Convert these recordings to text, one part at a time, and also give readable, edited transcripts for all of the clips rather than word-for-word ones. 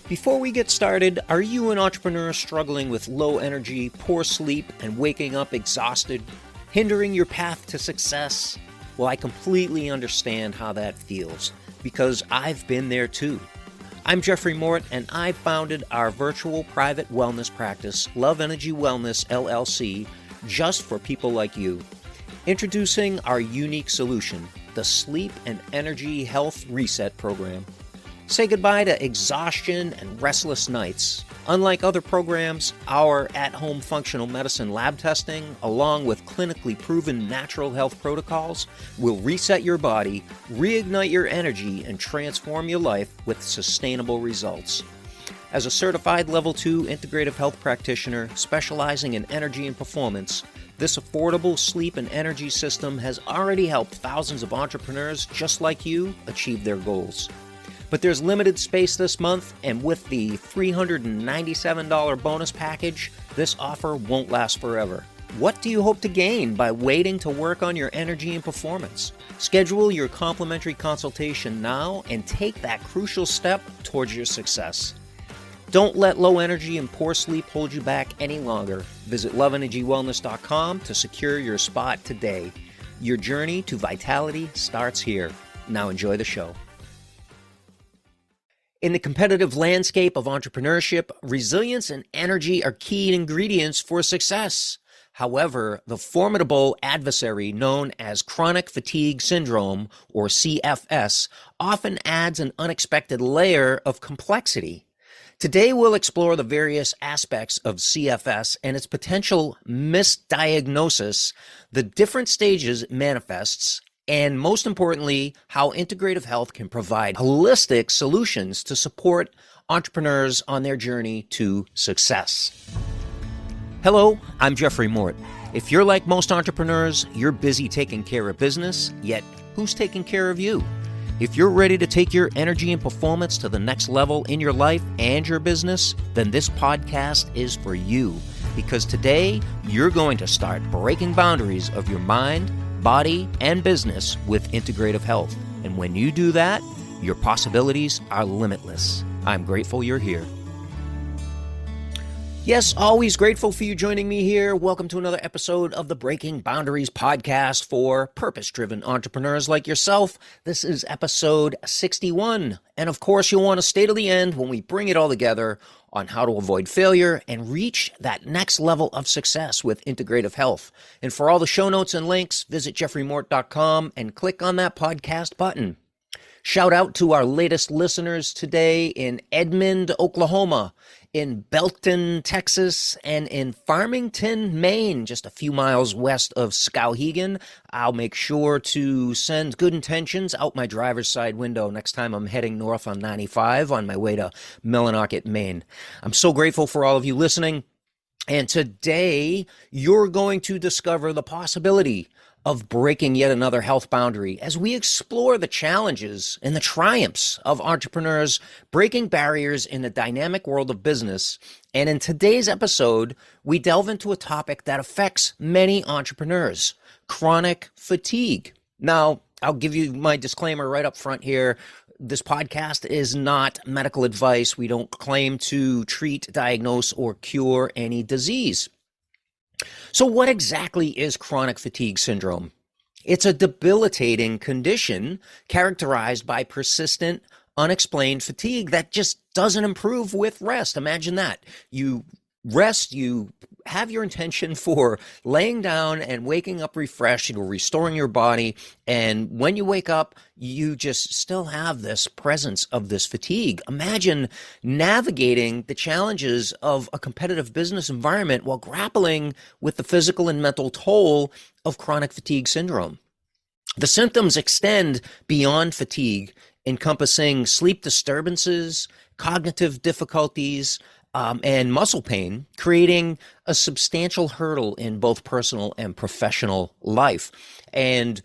Before we get started, are you an entrepreneur struggling with low energy, poor sleep, and waking up exhausted, hindering your path to success? Well, I completely understand how that feels, because I've been there too. I'm Jeffrey Mort, and I founded our virtual private wellness practice, Love Energy Wellness LLC, just for people like you. Introducing our unique solution, the Sleep and Energy Health Reset Program. Say goodbye to exhaustion and restless nights. Unlike other programs, our at-home functional medicine lab testing, along with clinically proven natural health protocols, will reset your body, reignite your energy, and transform your life with sustainable results. As a certified Level 2 integrative health practitioner specializing in energy and performance, this affordable sleep and energy system has already helped thousands of entrepreneurs just like you achieve their goals. But there's limited space this month, and with the $397 bonus package, this offer won't last forever. What do you hope to gain by waiting to work on your energy and performance? Schedule your complimentary consultation now and take that crucial step towards your success. Don't let low energy and poor sleep hold you back any longer. Visit loveenergywellness.com to secure your spot today. Your journey to vitality starts here. Now enjoy the show. In the competitive landscape of entrepreneurship, resilience and energy are key ingredients for success. However, the formidable adversary known as chronic fatigue syndrome, or CFS, often adds an unexpected layer of complexity. Today, we'll explore the various aspects of CFS and its potential misdiagnosis, the different stages it manifests, and most importantly, how integrative health can provide holistic solutions to support entrepreneurs on their journey to success. Hello, I'm Jeffrey Mort. If you're like most entrepreneurs, you're busy taking care of business, yet who's taking care of you? If you're ready to take your energy and performance to the next level in your life and your business, then this podcast is for you. Because today, you're going to start breaking boundaries of your mind, body, and business with integrative health. And when you do that, your possibilities are limitless. I'm grateful you're here. Yes, always grateful for you joining me here. Welcome to another episode of the Breaking Boundaries podcast for purpose-driven entrepreneurs like yourself. This is episode 61. And of course, you'll want to stay to the end when we bring it all together on how to avoid failure and reach that next level of success with integrative health. And for all the show notes and links, visit jeffreymort.com and click on that podcast button. Shout out to our latest listeners today in Edmond, Oklahoma, in Belton, Texas, and in Farmington, Maine, just a few miles west of Skowhegan. I'll make sure to send good intentions out my driver's side window next time I'm heading north on 95 on my way to Millinocket, Maine. I'm so grateful for all of you listening. And today, you're going to discover the possibility of breaking yet another health boundary as we explore the challenges and the triumphs of entrepreneurs breaking barriers in the dynamic world of business. And in today's episode, we delve into a topic that affects many entrepreneurs: chronic fatigue. Now, I'll give you my disclaimer right up front here. This podcast is not medical advice. We don't claim to treat, diagnose, or cure any disease. So what exactly is chronic fatigue syndrome? It's a debilitating condition characterized by persistent, unexplained fatigue that just doesn't improve with rest. Imagine that. You rest, you have your intention for laying down and waking up refreshed, you're restoring your body, and when you wake up, you just still have this presence of this fatigue. Imagine navigating the challenges of a competitive business environment while grappling with the physical and mental toll of chronic fatigue syndrome. The symptoms extend beyond fatigue, encompassing sleep disturbances, cognitive difficulties, and muscle pain, creating a substantial hurdle in both personal and professional life. And,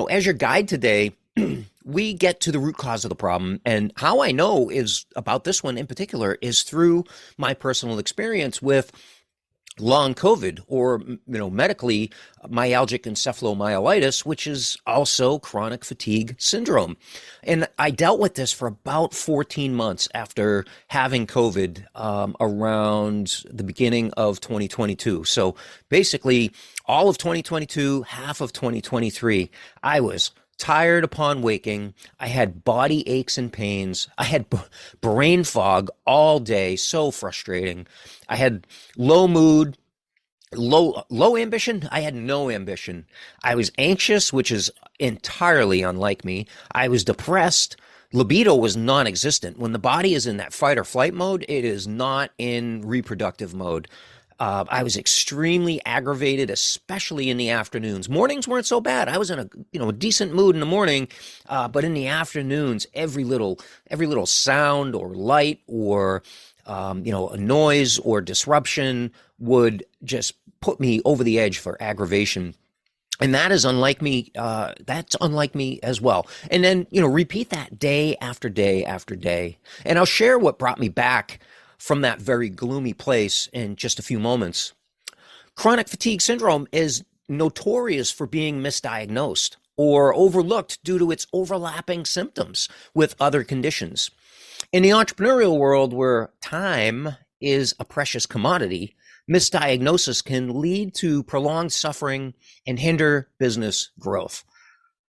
as your guide today, we get to the root cause of the problem. And how I know is about this one in particular is through my personal experience with long COVID, or medically myalgic encephalomyelitis, which is also chronic fatigue syndrome. And I dealt with this for about 14 months after having COVID, around the beginning of 2022. So basically all of 2022, half of 2023, I was tired upon waking. I had body aches and pains. I had brain fog all day. So frustrating. I had low mood, low ambition. I had no ambition. I was anxious, which is entirely unlike me. I was depressed. Libido was non-existent. When the body is in that fight or flight mode, it is not in reproductive mode. I was extremely aggravated, especially in the afternoons. Mornings weren't so bad. I was in a decent mood in the morning, but in the afternoons, every little sound or light or a noise or disruption would just put me over the edge for aggravation. And that is unlike me. That's unlike me as well. And then, repeat that day after day after day. And I'll share what brought me back from that very gloomy place in just a few moments. Chronic fatigue syndrome is notorious for being misdiagnosed or overlooked due to its overlapping symptoms with other conditions. In the entrepreneurial world, where time is a precious commodity, misdiagnosis can lead to prolonged suffering and hinder business growth.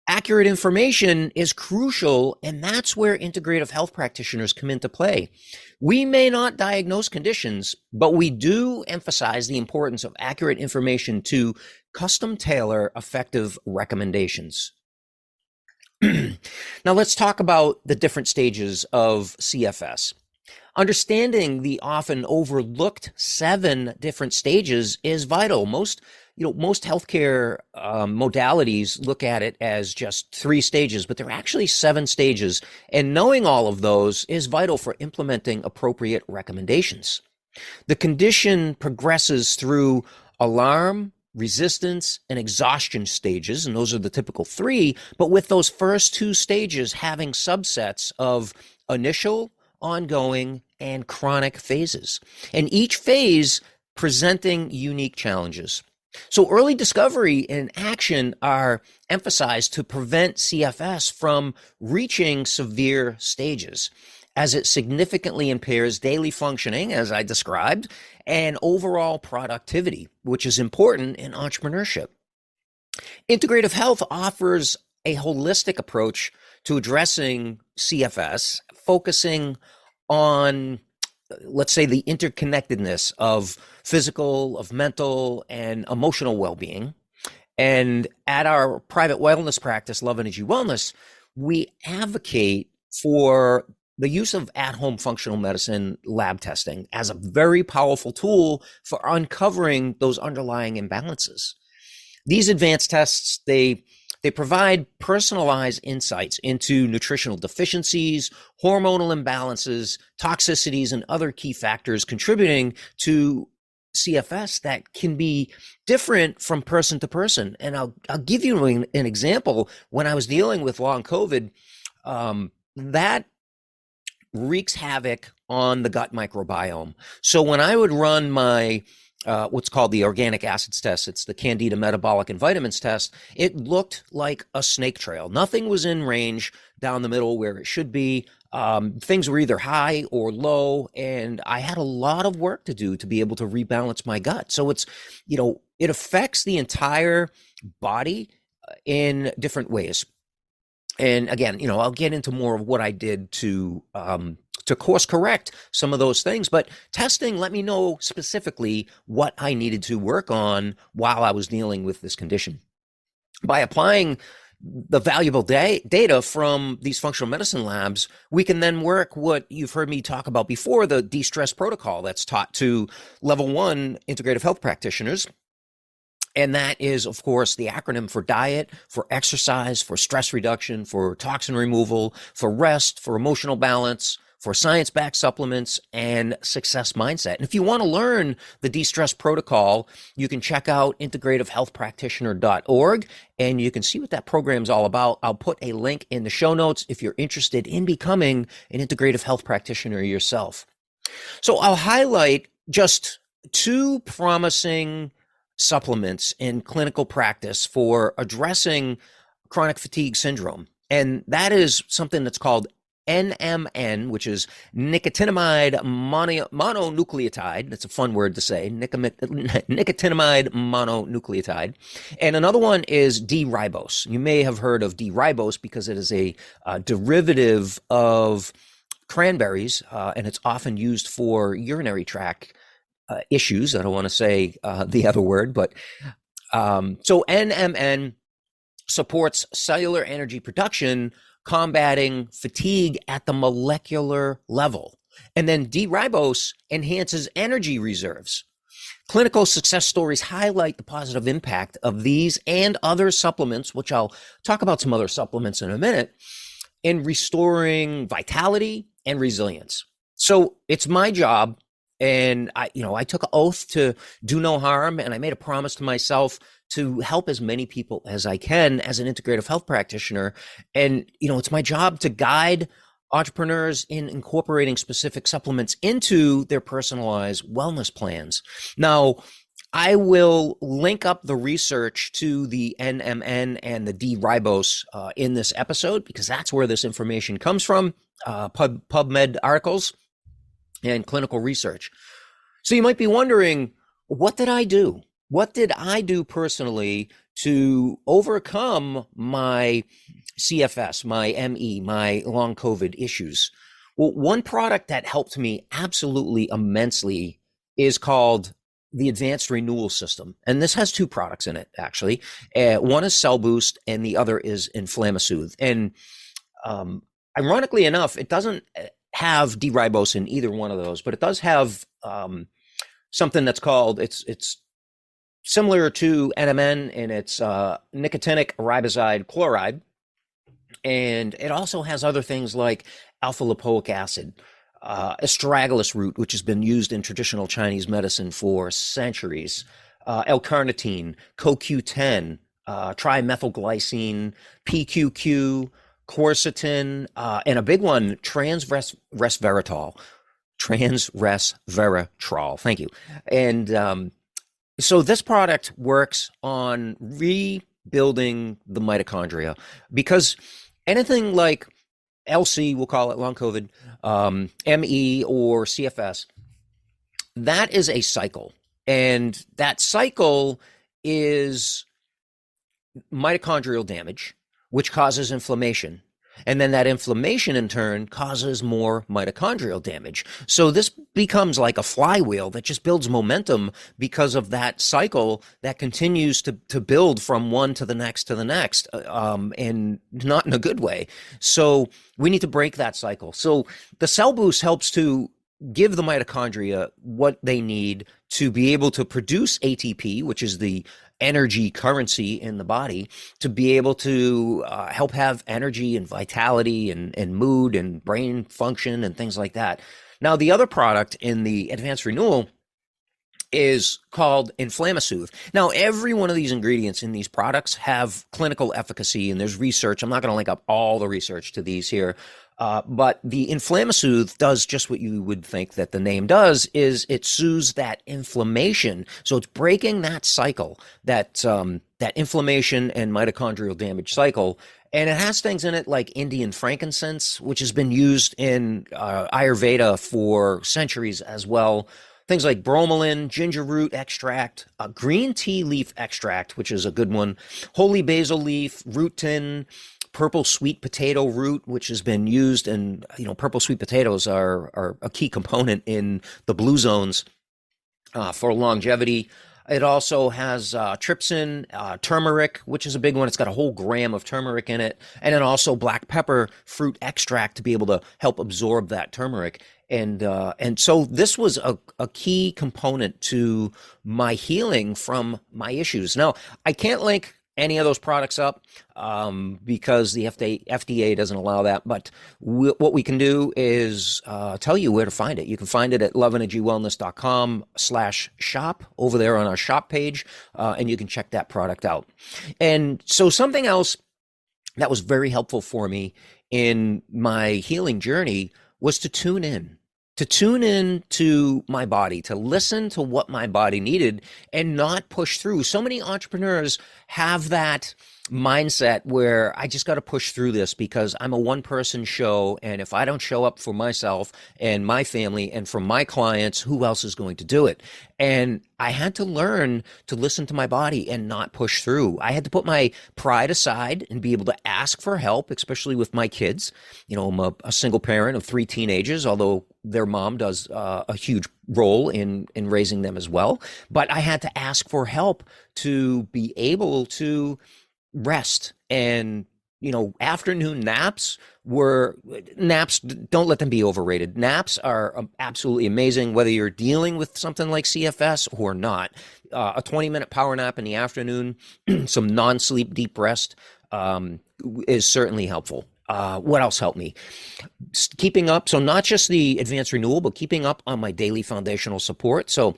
Accurate information is crucial, and that's where integrative health practitioners come into play. We may not diagnose conditions, but we do emphasize the importance of accurate information to custom tailor effective recommendations. Now let's talk about the different stages of CFS. Understanding the often overlooked 7 different stages is vital. Most healthcare modalities look at it as just 3 stages, but there are actually 7 stages. And knowing all of those is vital for implementing appropriate recommendations. The condition progresses through alarm, resistance, and exhaustion stages, and those are the typical 3, but with those first 2 stages having subsets of initial, ongoing, and chronic phases, and each phase presenting unique challenges. So early discovery and action are emphasized to prevent CFS from reaching severe stages, as it significantly impairs daily functioning, as I described, and overall productivity, which is important in entrepreneurship. Integrative health offers a holistic approach to addressing CFS, focusing on, let's say, the interconnectedness of physical, of mental, and emotional well-being. And at our private wellness practice, Love Energy Wellness, we advocate for the use of at-home functional medicine lab testing as a very powerful tool for uncovering those underlying imbalances. These advanced tests, they provide personalized insights into nutritional deficiencies, hormonal imbalances, toxicities, and other key factors contributing to CFS that can be different from person to person. And I'll give you an example. When I was dealing with long COVID, that wreaks havoc on the gut microbiome. So when I would run my what's called the organic acids test, it's the candida metabolic and vitamins test, it looked like a snake trail. Nothing was in range down the middle where it should be. Things were either high or low, and I had a lot of work to do to be able to rebalance my gut. So it's, it affects the entire body in different ways. And again, I'll get into more of what I did to course correct some of those things, but testing let me know specifically what I needed to work on while I was dealing with this condition. By applying the valuable data from these functional medicine labs, we can then work what you've heard me talk about before, the de-stress protocol that's taught to level 1 integrative health practitioners. And that is, of course, the acronym for diet, for exercise, for stress reduction, for toxin removal, for rest, for emotional balance, for science-backed supplements, and success mindset. And if you want to learn the de-stress protocol, you can check out integrativehealthpractitioner.org, and you can see what that program's all about. I'll put a link in the show notes if you're interested in becoming an integrative health practitioner yourself. So I'll highlight just two promising supplements in clinical practice for addressing chronic fatigue syndrome. And that is something that's called NMN, which is nicotinamide mononucleotide. That's a fun word to say, nicotinamide mononucleotide. And another one is D-ribose. You may have heard of D-ribose because it is a derivative of cranberries, and it's often used for urinary tract issues. I don't want to say the other word, but so NMN supports cellular energy production, combating fatigue at the molecular level. And then D-ribose enhances energy reserves. Clinical success stories highlight the positive impact of these and other supplements, which I'll talk about some other supplements in a minute, in restoring vitality and resilience. So it's my job, and I took an oath to do no harm, and I made a promise to myself to help as many people as I can as an integrative health practitioner. And, it's my job to guide entrepreneurs in incorporating specific supplements into their personalized wellness plans. Now, I will link up the research to the NMN and the D-ribose in this episode, because that's where this information comes from, PubMed articles and clinical research. So you might be wondering, what did I do? What did I do personally to overcome my CFS, my ME, my long COVID issues? Well, one product that helped me absolutely immensely is called the Advanced Renewal System. And this has two products in it, actually. One is Cell Boost and the other is Inflammasoothe. And ironically enough, it doesn't have D-ribose in either one of those, but it does have something that's called, it's similar to NMN, and it's nicotinic riboside chloride. And it also has other things like alpha lipoic acid, astragalus root, which has been used in traditional Chinese medicine for centuries, L-carnitine, CoQ10, trimethylglycine, PQQ, quercetin, and a big one, transresveratrol. Transresveratrol. Thank you. And so this product works on rebuilding the mitochondria, because anything like LC, we'll call it long COVID, ME, or CFS, that is a cycle. And that cycle is mitochondrial damage, which causes inflammation. And then that inflammation in turn causes more mitochondrial damage. So this becomes like a flywheel that just builds momentum because of that cycle that continues to build from one to the next, and not in a good way. So we need to break that cycle. So the Cell Boost helps to give the mitochondria what they need to be able to produce ATP, which is the energy currency in the body, to be able to help have energy and vitality and mood and brain function and things like that. Now, the other product in the Advanced Renewal is called Inflammasoothe. Now, every one of these ingredients in these products have clinical efficacy, and there's research. I'm not going to link up all the research to these here. But the Inflammasoothe does just what you would think that the name does, is it soothes that inflammation. So it's breaking that cycle, that inflammation and mitochondrial damage cycle. And it has things in it like Indian frankincense, which has been used in Ayurveda for centuries as well. Things like bromelain, ginger root extract, green tea leaf extract, which is a good one, holy basil leaf, rutin, purple sweet potato root, which has been used, and purple sweet potatoes are a key component in the blue zones for longevity. It also has trypsin, turmeric, which is a big one. It's got a whole gram of turmeric in it, and then also black pepper fruit extract to be able to help absorb that turmeric. And so this was a key component to my healing from my issues. Now, I can't link any of those products up because the FDA doesn't allow that. But what we can do is tell you where to find it. You can find it at loveenergywellness.com/shop over there on our shop page, and you can check that product out. And so something else that was very helpful for me in my healing journey was to tune in. to tune in to my body, to listen to what my body needed and not push through. So many entrepreneurs have that mindset where I just got to push through this because I'm a one person show. And if I don't show up for myself and my family and for my clients, who else is going to do it? And I had to learn to listen to my body and not push through. I had to put my pride aside and be able to ask for help, especially with my kids. I'm a single parent of 3 teenagers, although their mom does a huge role in raising them as well. But I had to ask for help to be able to rest. And afternoon naps don't let them be overrated. Naps are absolutely amazing, whether you're dealing with something like CFS or not. A 20-minute power nap in the afternoon, some non-sleep deep rest is certainly helpful. What else helped me? Keeping up, so not just the advanced renewal, but keeping up on my daily foundational support. So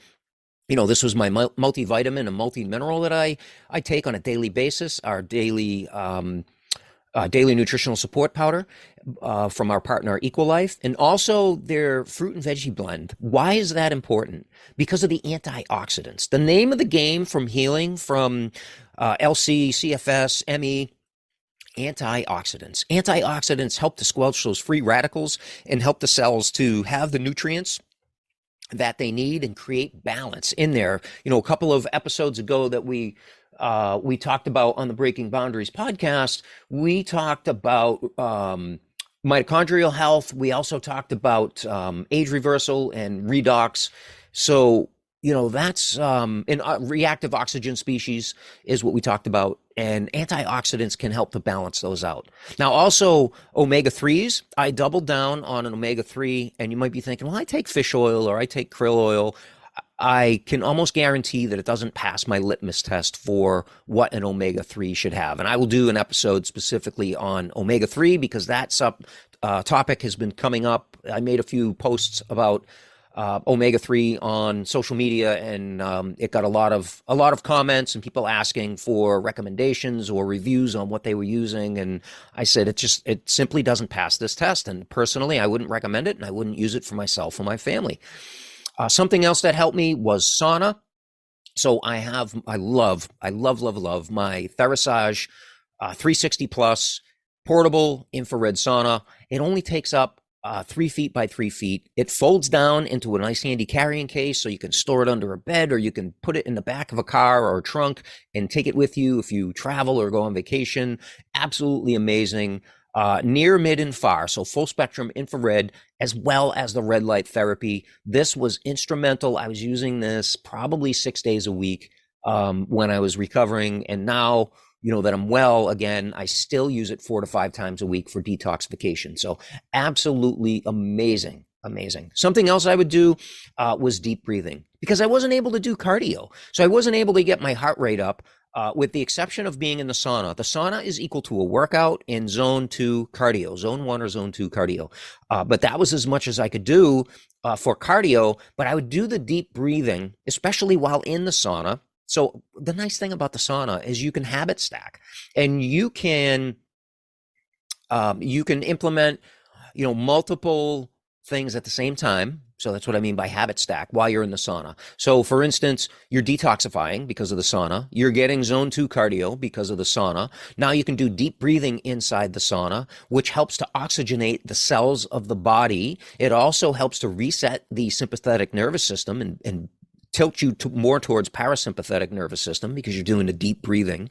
this was my multivitamin and multi-mineral that I take on a daily basis, our daily nutritional support powder from our partner Equalife, and also their fruit and veggie blend. Why is that important? Because of the antioxidants. The name of the game from healing from LC, CFS, ME, antioxidants. Antioxidants help to squelch those free radicals and help the cells to have the nutrients that they need and create balance in there. A couple of episodes ago that we talked about on the Breaking Boundaries podcast, we talked about mitochondrial health. We also talked about age reversal and redox. So, that's in reactive oxygen species is what we talked about. And antioxidants can help to balance those out. Now, also omega-3s, I doubled down on an omega-3, and you might be thinking, well, I take fish oil or I take krill oil. I can almost guarantee that it doesn't pass my litmus test for what an omega-3 should have. And I will do an episode specifically on omega-3 because that topic has been coming up. I made a few posts about omega-3 on social media, and it got a lot of comments and people asking for recommendations or reviews on what they were using. And I said, it simply doesn't pass this test. And personally, I wouldn't recommend it, and I wouldn't use it for myself or my family. Something else that helped me was sauna. So I love my Therasage 360 plus portable infrared sauna. It only takes up 3 feet by 3 feet. It folds down into a nice handy carrying case, so you can store it under a bed, or you can put it in the back of a car or a trunk and take it with you if you travel or go on vacation. Absolutely amazing. Near, mid, and far, so full spectrum infrared, as well as the red light therapy. This was instrumental. I was using this probably 6 days a week when I was recovering, and now that I'm well again, I still use it 4 to 5 times a week for detoxification. So absolutely amazing. Something else I would do was deep breathing, because I wasn't able to do cardio. So I wasn't able to get my heart rate up, with the exception of being in the sauna. The sauna is equal to a workout in zone 2 cardio, zone 1 or zone 2 cardio. But that was as much as I could do for cardio. But I would do the deep breathing, especially while in the sauna. So the nice thing about the sauna is you can habit stack, and you can implement, multiple things at the same time. So that's what I mean by habit stack while you're in the sauna. So for instance, you're detoxifying because of the sauna. You're getting zone 2 cardio because of the sauna. Now you can do deep breathing inside the sauna, which helps to oxygenate the cells of the body. It also helps to reset the sympathetic nervous system and tilt you more towards parasympathetic nervous system because you're doing the deep breathing.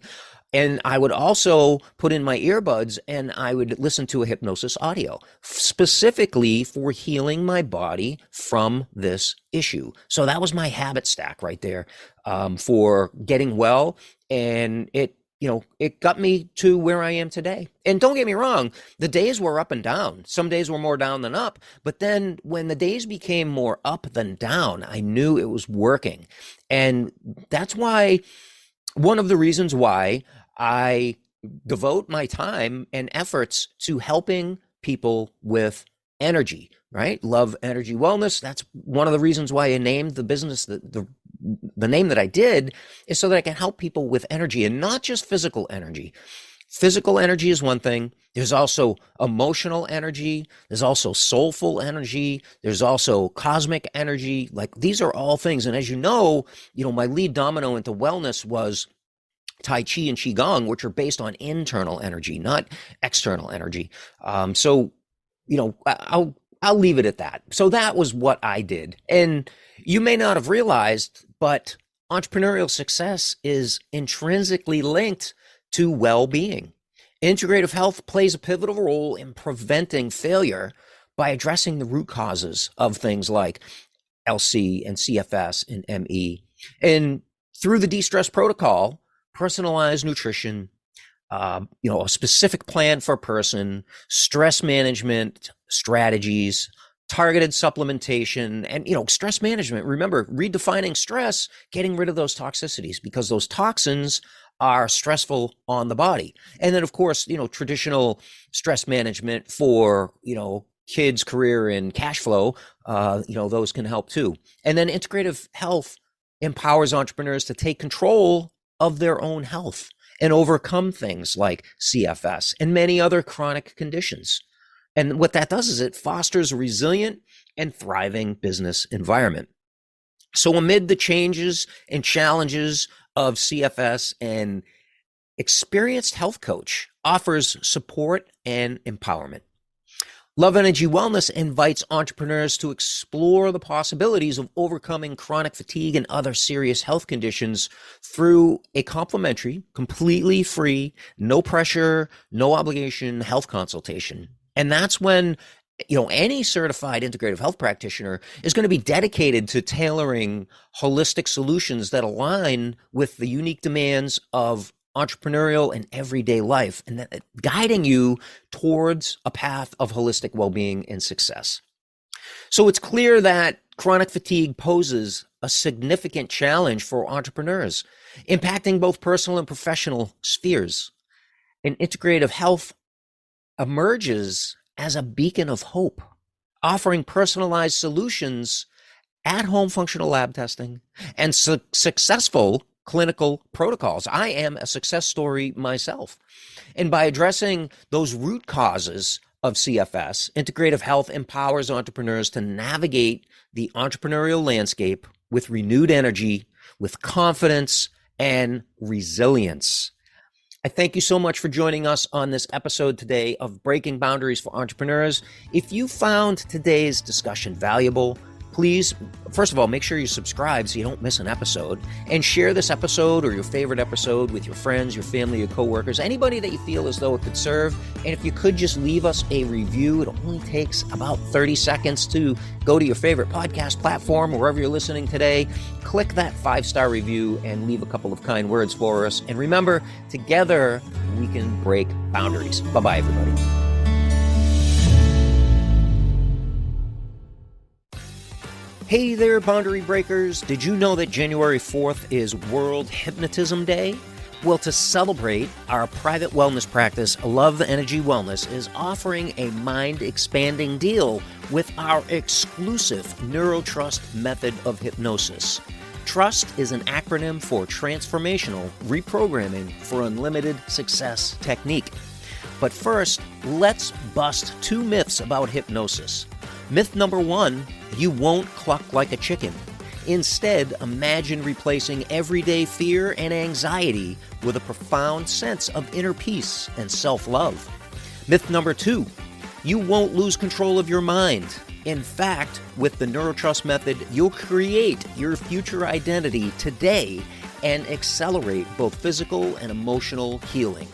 And I would also put in my earbuds and I would listen to a hypnosis audio specifically for healing my body from this issue. So that was my habit stack right there, for getting well. And it got me to where I am today. And don't get me wrong, the days were up and down. Some days were more down than up. But then when the days became more up than down, I knew it was working. And that's why, one of the reasons why I devote my time and efforts to helping people with energy, right? Love, energy, wellness. That's one of the reasons why I named the business the name that I did, is so that I can help people with energy, and not just physical energy, Physical energy is one thing. There's also emotional energy. There's also soulful energy. There's also cosmic energy. Like, these are all things. And as you know, my lead domino into wellness was Tai Chi and Qigong, which are based on internal energy, not external energy. So, I'll leave it at that. So that was what I did. And you may not have realized, but entrepreneurial success is intrinsically linked to well-being. Integrative health plays a pivotal role in preventing failure by addressing the root causes of things like LC and CFS and ME. And through the de-stress protocol, personalized nutrition, a specific plan for a person, stress management strategies, targeted supplementation, and, stress management. Remember, redefining stress, getting rid of those toxicities, because those toxins are stressful on the body. And then, of course, traditional stress management for, kids' career and cash flow, those can help too. And then integrative health empowers entrepreneurs to take control of their own health and overcome things like CFS and many other chronic conditions. And what that does is it fosters a resilient and thriving business environment. So amid the changes and challenges of CFS, an experienced health coach offers support and empowerment. Love Energy Wellness invites entrepreneurs to explore the possibilities of overcoming chronic fatigue and other serious health conditions through a complimentary, completely free, no pressure, no obligation health consultation. And that's when any certified integrative health practitioner is going to be dedicated to tailoring holistic solutions that align with the unique demands of entrepreneurial and everyday life, and that guiding you towards a path of holistic well-being and success. So it's clear that chronic fatigue poses a significant challenge for entrepreneurs, impacting both personal and professional spheres. And integrative health emerges as a beacon of hope, offering personalized solutions, at-home functional lab testing, and successful clinical protocols. I am a success story myself. And by addressing those root causes of CFS, integrative health empowers entrepreneurs to navigate the entrepreneurial landscape with renewed energy, with confidence, and resilience. I thank you so much for joining us on this episode today of Breaking Boundaries for Entrepreneurs. If you found today's discussion valuable, please, first of all, make sure you subscribe so you don't miss an episode, and share this episode or your favorite episode with your friends, your family, your coworkers, anybody that you feel as though it could serve. And if you could just leave us a review, it only takes about 30 seconds to go to your favorite podcast platform, wherever you're listening today, click that 5-star review and leave a couple of kind words for us. And remember, together we can break boundaries. Bye-bye, everybody. Hey there, boundary breakers. Did you know that January 4th is World Hypnotism Day? Well, to celebrate, our private wellness practice, Love Energy Wellness, is offering a mind-expanding deal with our exclusive NeuroTrust method of hypnosis. TRUST is an acronym for Transformational Reprogramming for Unlimited Success Technique. But first, let's bust 2 myths about hypnosis. Myth number 1, you won't cluck like a chicken. Instead, imagine replacing everyday fear and anxiety with a profound sense of inner peace and self-love. Myth number 2, you won't lose control of your mind. In fact, with the NeuroTrust method, you'll create your future identity today and accelerate both physical and emotional healing.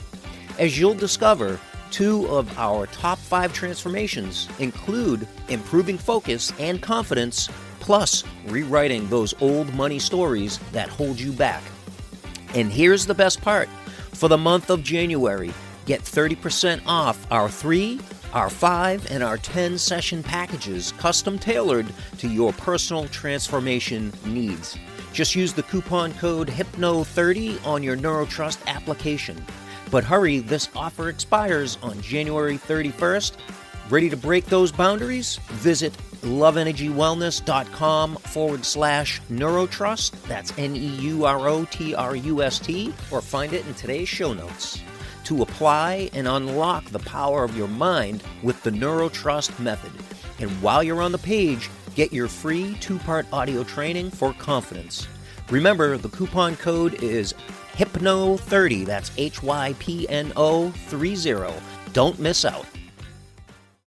As you'll discover, 2 of our top 5 transformations include improving focus and confidence, plus rewriting those old money stories that hold you back. And here's the best part. For the month of January, get 30% off our 3, our 5, and our 10 session packages, custom tailored to your personal transformation needs. Just use the coupon code HYPNO30 on your NeuroTrust application. But hurry, this offer expires on January 31st. Ready to break those boundaries? Visit loveenergywellness.com/NeuroTrust. That's NeuroTrust, or find it in today's show notes. to apply and unlock the power of your mind with the NeuroTrust method. And while you're on the page, get your free 2-part audio training for confidence. Remember, the coupon code is HYPNO30. That's HYPNO30. Don't miss out.